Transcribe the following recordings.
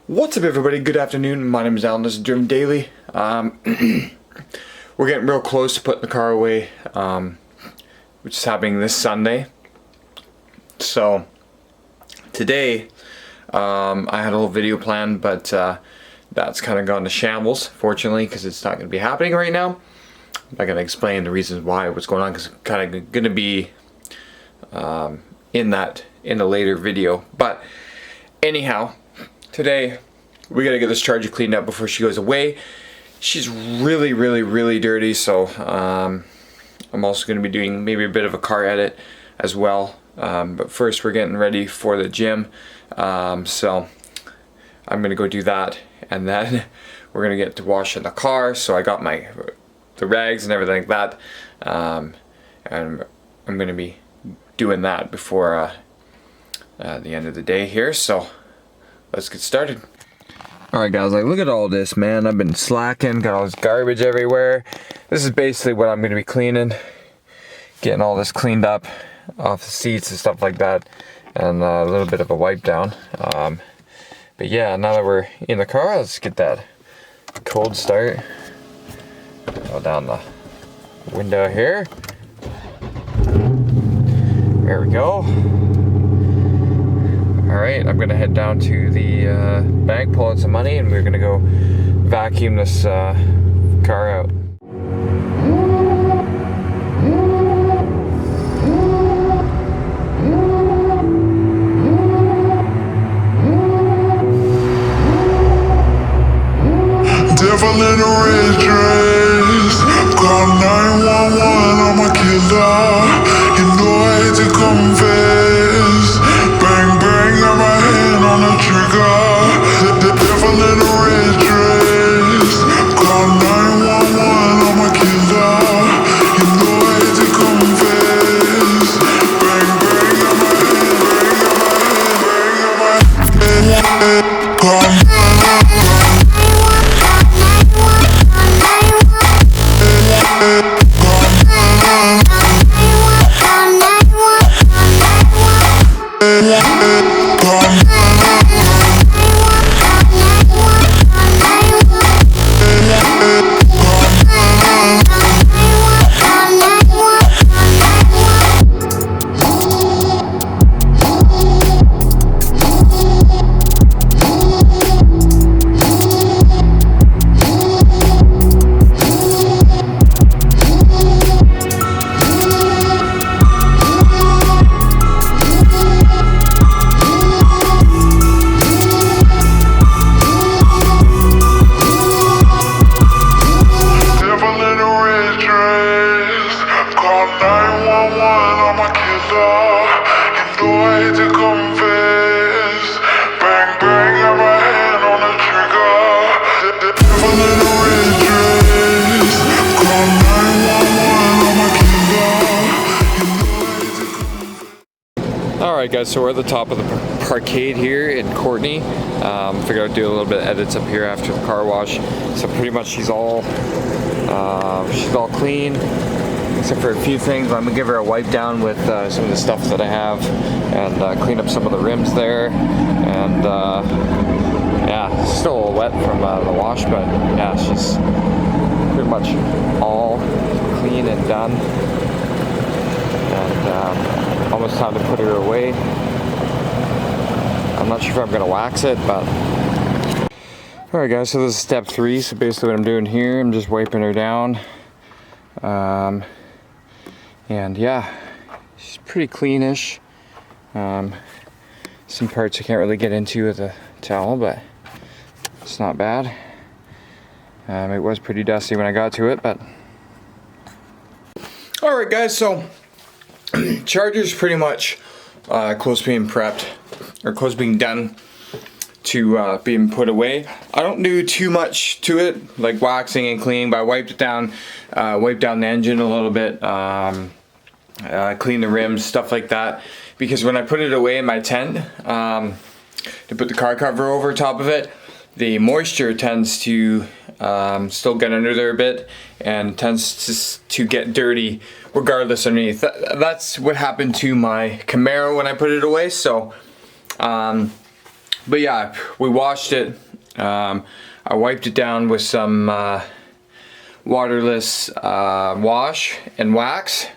What's up, everybody? Good afternoon. My name is Alan. This is Driven Daily. We're getting real close to putting the car away, which is happening this Sunday. So today, I had a little video planned, but that's kind of gone to shambles, fortunately, because it's not going to be happening right now. I'm not going to explain the reasons why, what's going on, because it's kind of going to be in a later video. But anyhow, today we gotta get this Charger cleaned up before she goes away. She's really dirty, so I'm also gonna be doing maybe a bit of a car edit as well. But first we're getting ready for the gym, so I'm gonna go do that, and then we're gonna get to washing the car. So I got the rags and everything like that, and I'm gonna be doing that before the end of the day here. So let's get started. Alright guys, like, look at all this, man. I've been slacking, got all this garbage everywhere. This is basically what I'm going to be cleaning. Getting all this cleaned up off the seats and stuff like that. And a little bit of a wipe down. But yeah, now that we're in the car, let's get that cold start. Go down the window here. There we go. Alright, I'm gonna head down to the bank, pull out some money, and we're gonna go vacuum this car out. Devil in a red dress, call 911, I'm a killer. You know I hate to confess. Bang bang, got my hand on the trigger. The devil in a red dress, call 911, I'm a killer. You know I hate to confess. Bang bang, got my hand, call. Alright guys, so we're at the top of the parkade here in Courtney. Figured I'd do a little bit of edits up here after the car wash. So pretty much she's all clean, except for a few things. I'm gonna give her a wipe down with some of the stuff that I have, and clean up some of the rims there. And yeah, still a little wet from the wash, but yeah, she's pretty much all clean and done. And almost time to put her away. I'm not sure if I'm gonna wax it, but alright guys, so this is step 3. So basically what I'm doing here, I'm just wiping her down, and yeah, she's pretty cleanish. Some parts I can't really get into with a towel, but it's not bad. It was pretty dusty when I got to it, but alright guys, so Charger's pretty much close to being prepped, or close to being done to being put away. I don't do too much to it, like waxing and cleaning, but I wiped it down, wiped down the engine a little bit, clean the rims, stuff like that. Because when I put it away in my tent, to put the car cover over top of it, the moisture tends to still get under there a bit and tends to get dirty regardless underneath. That's what happened to my Camaro when I put it away. So But yeah, we washed it. I wiped it down with some waterless wash and wax,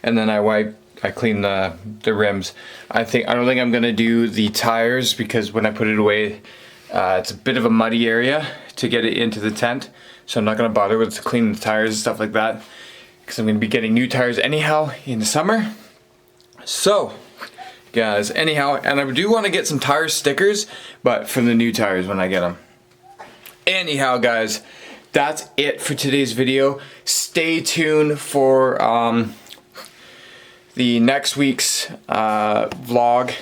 and then I cleaned the rims. I don't think I'm gonna do the tires because when I put it away, it's a bit of a muddy area to get it into the tent. So I'm not gonna bother with cleaning the tires and stuff like that because I'm gonna be getting new tires anyhow in the summer. So, guys, anyhow, and I do want to get some tire stickers, but for the new tires when I get them. Anyhow, guys, that's it for today's video. Stay tuned for the next week's vlog.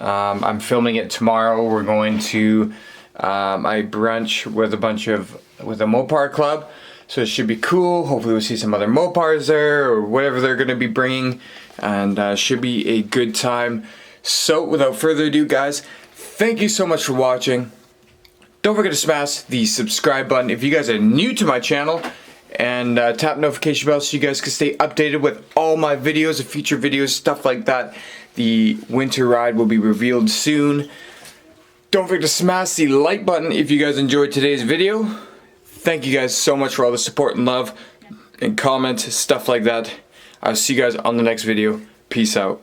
I'm filming it tomorrow. We're going to I brunch with a Mopar club, so it should be cool. Hopefully we'll see some other Mopars there or whatever they're going to be bringing, and should be a good time. So without further ado, guys, thank you so much for watching. Don't forget to smash the subscribe button if you guys are new to my channel, and tap notification bell so you guys can stay updated with all my videos, future videos, stuff like that. The winter ride will be revealed soon. Don't forget to smash the like button if you guys enjoyed today's video. Thank you guys so much for all the support and love and comments, stuff like that. I'll see you guys on the next video. Peace out.